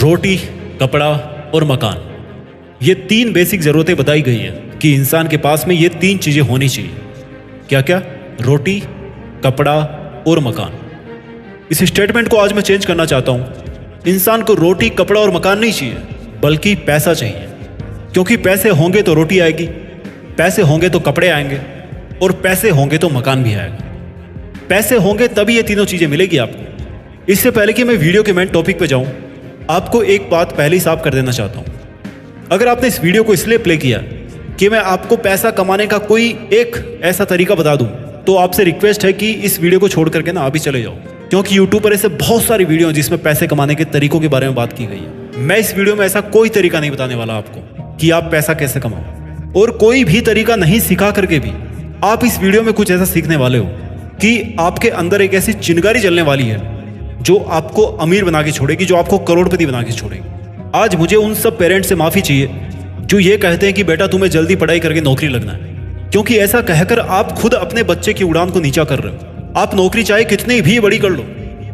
रोटी, कपड़ा और मकान, ये तीन बेसिक ज़रूरतें बताई गई हैं कि इंसान के पास में ये तीन चीज़ें होनी चाहिए। क्या क्या? रोटी, कपड़ा और मकान। इस स्टेटमेंट को आज मैं चेंज करना चाहता हूँ। इंसान को रोटी, कपड़ा और मकान नहीं चाहिए, बल्कि पैसा चाहिए। क्योंकि पैसे होंगे तो रोटी आएगी, पैसे होंगे तो कपड़े आएंगे और पैसे होंगे तो मकान भी आएगा। पैसे होंगे तभी ये तीनों चीज़ें मिलेगी आपको। इससे पहले कि मैं वीडियो के मेन टॉपिक पे जाऊँ, आपको एक बात पहले ही साफ कर देना चाहता हूँ। अगर आपने इस वीडियो को इसलिए प्ले किया कि मैं आपको पैसा कमाने का कोई एक ऐसा तरीका बता दूं, तो आपसे रिक्वेस्ट है कि इस वीडियो को छोड़ करके ना अभी चले जाओ। क्योंकि यूट्यूब पर ऐसे बहुत सारी वीडियो हैं जिसमें पैसे कमाने के तरीकों के बारे में बात की गई है। मैं इस वीडियो में ऐसा कोई तरीका नहीं बताने वाला आपको कि आप पैसा कैसे कमाओ, और कोई भी तरीका नहीं सिखा करके भी आप इस वीडियो में कुछ ऐसा सीखने वाले हो कि आपके अंदर एक ऐसी चिंगारी जलने वाली है जो आपको अमीर बना के छोड़ेगी, जो आपको करोड़पति बना के छोड़ेगी। आज मुझे उन सब पेरेंट्स से माफ़ी चाहिए जो ये कहते हैं कि बेटा तुम्हें जल्दी पढ़ाई करके नौकरी लगना है, क्योंकि ऐसा कहकर आप खुद अपने बच्चे की उड़ान को नीचा कर रहे हो। आप नौकरी चाहे कितनी भी बड़ी कर लो,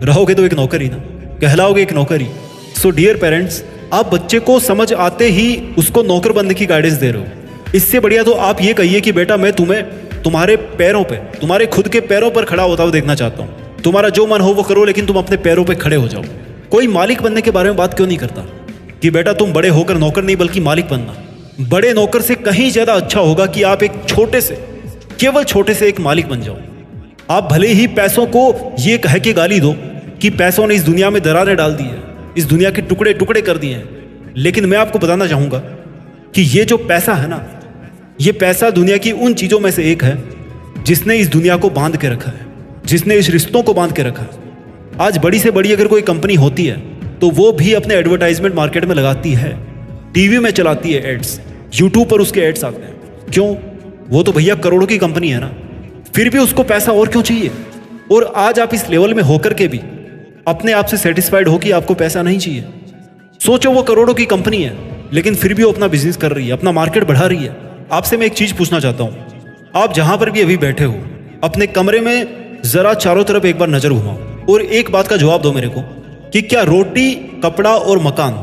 रहोगे तो एक नौकर ही ना, कहलाओगे एक नौकर ही। सो डियर पेरेंट्स, आप बच्चे को समझ आते ही उसको नौकर बनने की गाइडेंस दे रहे हो। इससे बढ़िया तो आप ये कहिए कि बेटा मैं तुम्हें तुम्हारे पैरों पे, तुम्हारे खुद के पैरों पर खड़ा होता हुआ देखना चाहता हूँ। तुम्हारा जो मन हो वो करो, लेकिन तुम अपने पैरों पे खड़े हो जाओ। कोई मालिक बनने के बारे में बात क्यों नहीं करता कि बेटा तुम बड़े होकर नौकर नहीं बल्कि मालिक बनना। बड़े नौकर से कहीं ज़्यादा अच्छा होगा कि आप एक छोटे से, केवल छोटे से एक मालिक बन जाओ। आप भले ही पैसों को ये कह के गाली दो कि पैसों ने इस दुनिया में दरारें डाल दी है, इस दुनिया के टुकड़े टुकड़े कर दिए हैं, लेकिन मैं आपको बताना चाहूँगा कि ये जो पैसा है ना, ये पैसा दुनिया की उन चीज़ों में से एक है जिसने इस दुनिया को बांध के रखा है, जिसने इस रिश्तों को बांध के रखा है। आज बड़ी से बड़ी अगर कोई कंपनी होती है तो वो भी अपने एडवर्टाइजमेंट मार्केट में लगाती है, टीवी में चलाती है एड्स, यूट्यूब पर उसके एड्स आते हैं। क्यों? वो तो भैया करोड़ों की कंपनी है ना, फिर भी उसको पैसा और क्यों चाहिए? और आज आप इस लेवल में होकर के भी अपने आप से सेटिस्फाइड हो कि आपको पैसा नहीं चाहिए। सोचो वो करोड़ों की कंपनी है, लेकिन फिर भी वो अपना बिजनेस कर रही है, अपना मार्केट बढ़ा रही है। आपसे मैं एक चीज़ पूछना चाहता हूँ, आप जहाँ पर भी अभी बैठे हो अपने कमरे में ज़रा चारों तरफ एक बार नज़र घुमाओ और एक बात का जवाब दो मेरे को कि क्या रोटी, कपड़ा और मकान,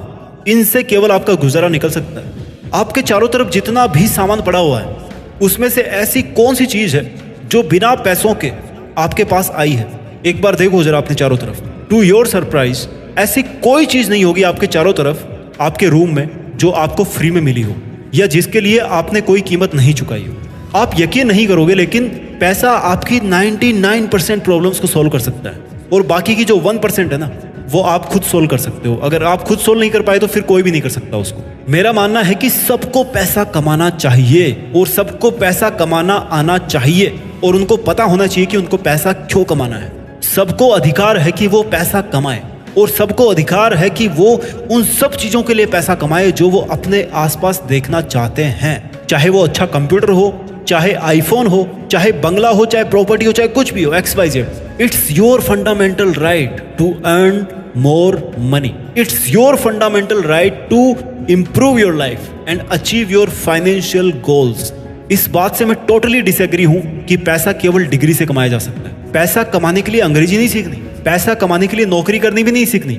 इनसे केवल आपका गुजारा निकल सकता है? आपके चारों तरफ जितना भी सामान पड़ा हुआ है उसमें से ऐसी कौन सी चीज़ है जो बिना पैसों के आपके पास आई है? एक बार देखो जरा अपने चारों तरफ। टू योर सरप्राइज, ऐसी कोई चीज़ नहीं होगी आपके चारों तरफ, आपके रूम में, जो आपको फ्री में मिली हो या जिसके लिए आपने कोई कीमत नहीं चुकाई हो। आप यकीन नहीं करोगे, लेकिन पैसा आपकी 99% प्रॉब्लम्स को सॉल्व कर सकता है, और बाकी की जो 1% है ना, वो आप खुद सोल्व कर सकते हो। अगर आप खुद सोल्व नहीं कर पाए तो फिर कोई भी नहीं कर सकता उसको। मेरा मानना है कि सबको पैसा कमाना चाहिए और सबको पैसा कमाना आना चाहिए, और उनको पता होना चाहिए कि उनको पैसा क्यों कमाना है। सबको अधिकार है कि वो पैसा कमाए, और सबको अधिकार है कि वो उन सब चीज़ों के लिए पैसा कमाए जो वो अपने आसपास देखना चाहते हैं। चाहे वो अच्छा कंप्यूटर हो, चाहे आईफोन हो, चाहे बंगला हो, चाहे प्रॉपर्टी हो, चाहे कुछ भी हो, XYZ। It's your fundamental right to earn more money. It's your fundamental right to improve your life and achieve your financial goals. इस बात से मैं टोटली डिसएग्री हूं कि पैसा केवल डिग्री से कमाया जा सकता है। पैसा कमाने के लिए अंग्रेजी नहीं सीखनी, पैसा कमाने के लिए नौकरी करनी भी नहीं सीखनी।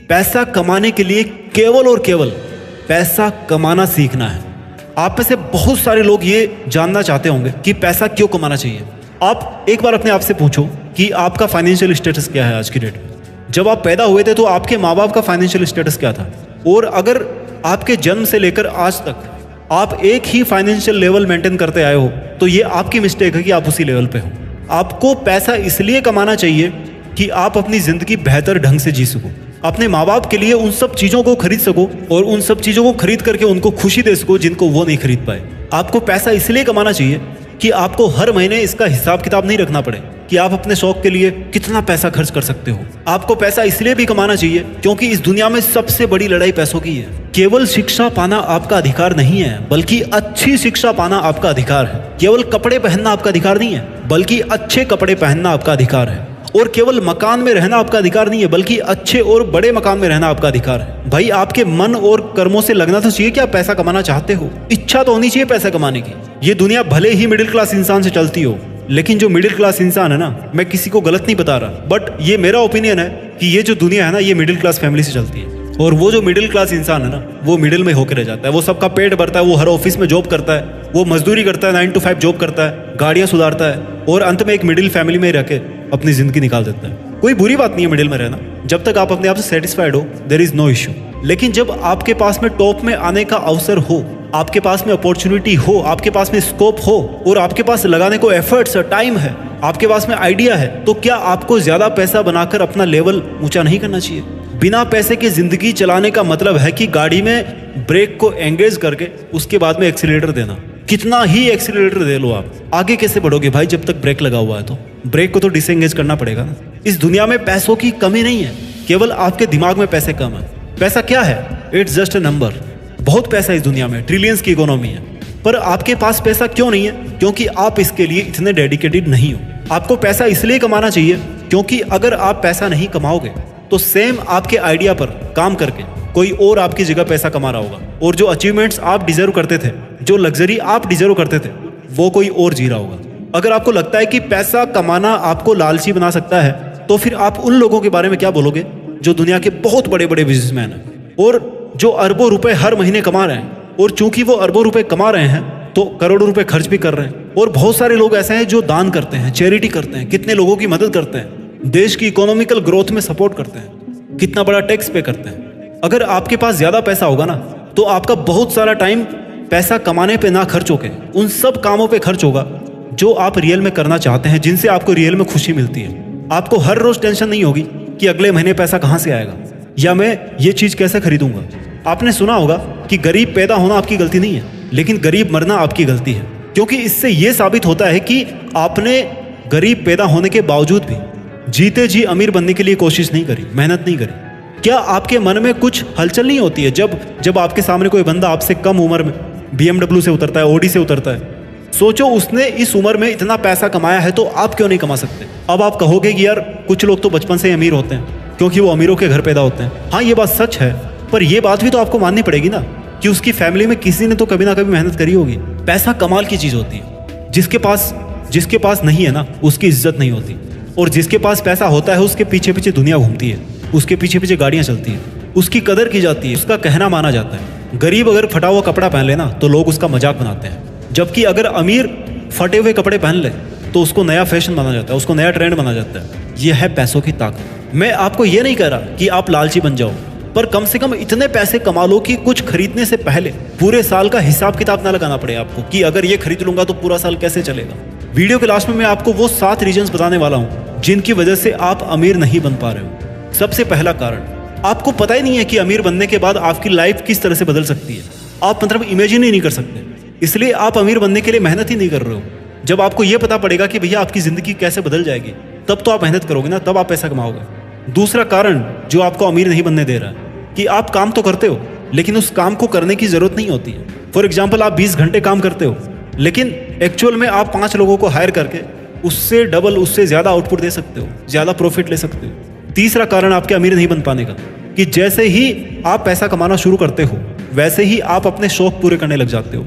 पैसा कमाने के लिए केवल और केवल पैसा कमाना सीखना है। आप में से बहुत सारे लोग ये जानना चाहते होंगे कि पैसा क्यों कमाना चाहिए। आप एक बार अपने आप से पूछो कि आपका फाइनेंशियल स्टेटस क्या है आज की डेट में। जब आप पैदा हुए थे तो आपके माँ बाप का फाइनेंशियल स्टेटस क्या था? और अगर आपके जन्म से लेकर आज तक आप एक ही फाइनेंशियल लेवल मेंटेन करते आए हो तो ये आपकी मिस्टेक है कि आप उसी लेवल पे हो। आपको पैसा इसलिए कमाना चाहिए कि आप अपनी ज़िंदगी बेहतर ढंग से जी सको, अपने माँ बाप के लिए उन सब चीज़ों को खरीद सको और उन सब चीज़ों को खरीद करके उनको खुशी दे सको जिनको वो नहीं खरीद पाए। आपको पैसा इसलिए कमाना चाहिए कि आपको हर महीने इसका हिसाब किताब नहीं रखना पड़े कि आप अपने शौक के लिए कितना पैसा खर्च कर सकते हो। आपको पैसा इसलिए भी कमाना चाहिए क्योंकि इस दुनिया में सबसे बड़ी लड़ाई पैसों की है। केवल शिक्षा पाना आपका अधिकार नहीं है, बल्कि अच्छी शिक्षा पाना आपका अधिकार है। केवल कपड़े पहनना आपका अधिकार नहीं है, बल्कि अच्छे कपड़े पहनना आपका अधिकार है। और केवल मकान में रहना आपका अधिकार नहीं है, बल्कि अच्छे और बड़े मकान में रहना आपका अधिकार है। भाई आपके मन और कर्मों से लगना तो चाहिए कि आप पैसा कमाना चाहते हो। इच्छा तो होनी चाहिए पैसा कमाने की। ये दुनिया भले ही मिडिल क्लास इंसान से चलती हो, लेकिन जो मिडिल क्लास इंसान है ना, मैं किसी को गलत नहीं बता रहा, बट ये मेरा ओपिनियन है कि ये जो दुनिया है ना, ये मिडिल क्लास फैमिली से चलती है। और वो जो मिडिल क्लास इंसान है ना, वो मिडिल में होकर रह जाता है। वो सबका पेट भरता है, वो हर ऑफिस में जॉब करता है, वो मजदूरी करता है, 9 to 5 जॉब करता है, गाड़ियां सुधारता है और अंत में एक मिडिल फैमिली में रह के अपनी जिंदगी निकाल देता है। कोई बुरी बात नहीं है मिडिल में रहना, जब तक आप अपने आप से सेटिस्फाइड हो, देयर इज नो इश्यू। लेकिन जब आपके पास में टॉप में आने का अवसर हो, आपके पास में अपॉर्चुनिटी हो, आपके पास में स्कोप हो और आपके पास लगाने को एफर्ट्स, टाइम है, आपके पास में आइडिया है, तो क्या आपको ज्यादा पैसा बनाकर अपना लेवल ऊंचा नहीं करना चाहिए? बिना पैसे की जिंदगी चलाने का मतलब है कि गाड़ी में ब्रेक को एंगेज करके उसके बाद में एक्सीलरेटर देना। कितना ही एक्सीलरेटर दे लो, आप आगे कैसे बढ़ोगे भाई जब तक ब्रेक लगा हुआ है? तो ब्रेक को तो डिसएंगेज करना पड़ेगा ना। इस दुनिया में पैसों की कमी नहीं है, केवल आपके दिमाग में पैसे कम है। पैसा क्या है? It's just a number. बहुत पैसा इस दुनिया में, ट्रिलियंस की इकोनॉमी है, पर आपके पास पैसा क्यों नहीं है? क्योंकि आप इसके लिए इतने डेडिकेटेड नहीं हो। आपको पैसा इसलिए कमाना चाहिए क्योंकि अगर आप पैसा नहीं कमाओगे तो सेम आपके आइडिया पर काम करके कोई और आपकी जगह पैसा कमा रहा होगा, और जो अचीवमेंट्स आप डिजर्व करते थे, जो लग्जरी आप डिजर्व करते थे, वो कोई और जी रहा होगा। अगर आपको लगता है कि पैसा कमाना आपको लालची बना सकता है, तो फिर आप उन लोगों के बारे में क्या बोलोगे जो दुनिया के बहुत बड़े बड़े बिजनेसमैन हैं और जो अरबों रुपए हर महीने कमा रहे हैं, और चूंकि वो अरबों रुपए कमा रहे हैं तो करोड़ों रुपए खर्च भी कर रहे हैं। और बहुत सारे लोग ऐसे हैं जो दान करते हैं, चैरिटी करते हैं, कितने लोगों की मदद करते हैं, देश की इकोनॉमिकल ग्रोथ में सपोर्ट करते हैं, कितना बड़ा टैक्स पे करते हैं। अगर आपके पास ज्यादा पैसा होगा ना, तो आपका बहुत सारा टाइम पैसा कमाने पे ना खर्च होके उन सब कामों पे खर्च होगा जो आप रियल में करना चाहते हैं, जिनसे आपको रियल में खुशी मिलती है। आपको हर रोज टेंशन नहीं होगी कि अगले महीने पैसा कहाँ से आएगा या मैं ये चीज कैसे खरीदूंगा। आपने सुना होगा कि गरीब पैदा होना आपकी गलती नहीं है, लेकिन गरीब मरना आपकी गलती है, क्योंकि इससे यह साबित होता है कि आपने गरीब पैदा होने के बावजूद भी जीते जी अमीर बनने के लिए कोशिश नहीं करी, मेहनत नहीं करी। क्या आपके मन में कुछ हलचल नहीं होती है जब आपके सामने कोई बंदा आपसे कम उम्र में BMW से उतरता है, ऑडी से उतरता है? सोचो उसने इस उम्र में इतना पैसा कमाया है, तो आप क्यों नहीं कमा सकते? अब आप कहोगे कि यार कुछ लोग तो बचपन से अमीर होते हैं क्योंकि वो अमीरों के घर पैदा होते हैं। हाँ, ये बात सच है, पर यह बात भी तो आपको माननी पड़ेगी ना कि उसकी फैमिली में किसी ने तो कभी ना कभी मेहनत करी होगी। पैसा कमाल की चीज होती है। जिसके पास नहीं है ना, उसकी इज्जत नहीं होती, और जिसके पास पैसा होता है उसके पीछे पीछे दुनिया घूमती है, उसके पीछे पीछे गाड़ियां चलती हैं, उसकी कदर की जाती है, उसका कहना माना जाता है। गरीब अगर फटा हुआ कपड़ा पहन लेना तो लोग उसका मजाक बनाते हैं, जबकि अगर अमीर फटे हुए कपड़े पहन ले तो उसको नया फैशन माना जाता है, उसको नया ट्रेंड माना जाता है। यह है पैसों की ताकत। मैं आपको यह नहीं कह रहा कि आप लालची बन जाओ, पर कम से कम इतने पैसे कमा लो कि कुछ खरीदने से पहले पूरे साल का हिसाब किताब ना लगाना पड़े आपको कि अगर ये खरीद लूंगा तो पूरा साल कैसे चलेगा। वीडियो के लास्ट में मैं आपको वो 7 रीजंस बताने वाला हूं जिनकी वजह से आप अमीर नहीं बन पा रहे हो। सबसे पहला कारण, आपको पता ही नहीं है कि अमीर बनने के बाद आपकी लाइफ किस तरह से बदल सकती है। आप मतलब इमेजिन ही नहीं कर सकते, इसलिए आप अमीर बनने के लिए मेहनत ही नहीं कर रहे हो। जब आपको यह पता पड़ेगा कि भैया आपकी जिंदगी कैसे बदल जाएगी, तब तो आप मेहनत करोगे ना, तब आप पैसा कमाओगे। दूसरा कारण जो आपको अमीर नहीं बनने दे रहा है कि आप काम तो करते हो, लेकिन उस काम को करने की जरूरत नहीं होती है। फॉर एग्जाम्पल, आप 20 घंटे काम करते हो, लेकिन एक्चुअल में आप 5 लोगों को हायर करके उससे डबल, उससे ज्यादा आउटपुट दे सकते हो, ज्यादा प्रॉफिट ले सकते हो। तीसरा कारण आपके अमीर नहीं बन पाने का कि जैसे ही आप पैसा कमाना शुरू करते हो, वैसे ही आप अपने शौक पूरे करने लग जाते हो।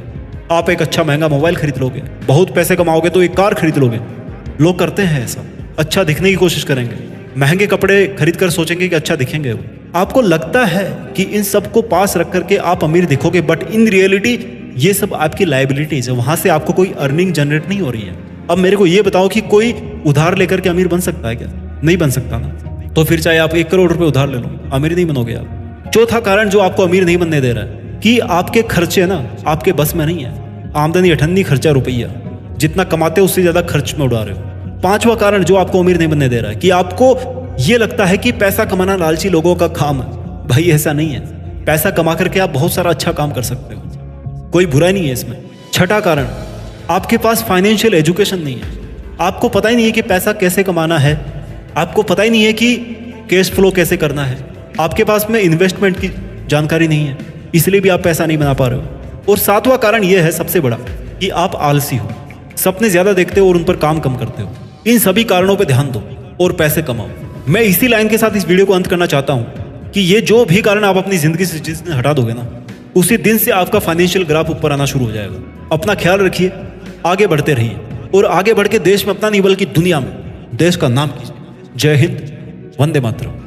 आप एक अच्छा महंगा मोबाइल खरीद लोगे, बहुत पैसे कमाओगे तो एक कार खरीद लोगे। लोग करते हैं ऐसा, अच्छा दिखने की कोशिश करेंगे, महंगे कपड़े खरीद कर सोचेंगे कि अच्छा दिखेंगे वो। आपको लगता है कि इन सबको पास रख करके आप अमीर दिखोगे, बट इन रियलिटी ये सब आपकी लायबिलिटीज है, वहां से आपको कोई अर्निंग जनरेट नहीं हो रही है। अब मेरे को ये बताओ कि कोई उधार लेकर के अमीर बन सकता है क्या? नहीं बन सकता ना। तो फिर चाहे आप 1 करोड़ रुपए उधार ले लो, अमीर नहीं बनोगे आप। चौथा कारण जो आपको अमीर नहीं बनने दे रहा है कि आपके खर्चे ना आपके बस में नहीं है। आमदनी 98, खर्चा रुपया, जितना कमाते हो उससे ज्यादा खर्च में उड़ा रहे हो। पांचवा कारण जो आपको अमीर नहीं बनने दे रहा है कि आपको ये लगता है कि पैसा कमाना लालची लोगों का काम है। भाई ऐसा नहीं है, पैसा कमा करके आप बहुत सारा अच्छा काम कर सकते हो, कोई बुराई नहीं है इसमें। छठा कारण, आपके पास फाइनेंशियल एजुकेशन नहीं है। आपको पता ही नहीं है कि पैसा कैसे कमाना है, आपको पता ही नहीं है कि कैश फ्लो कैसे करना है, आपके पास में इन्वेस्टमेंट की जानकारी नहीं है, इसलिए भी आप पैसा नहीं बना पा रहे हो। और 7वां कारण यह है सबसे बड़ा कि आप आलसी हो, सपने ज्यादा देखते हो और उन पर काम कम करते हो। इन सभी कारणों पर ध्यान दो और पैसे कमाओ। मैं इसी लाइन के साथ इस वीडियो को अंत करना चाहता हूं कि ये जो भी कारण आप अपनी जिंदगी से जिस दिन हटा दोगे ना, उसी दिन से आपका फाइनेंशियल ग्राफ ऊपर आना शुरू हो जाएगा। अपना ख्याल रखिए, आगे बढ़ते रहिए और आगे बढ़ के देश में अपना नहीं बल्कि दुनिया में देश का नाम कीजिए। जय हिंद, वंदे मातरम।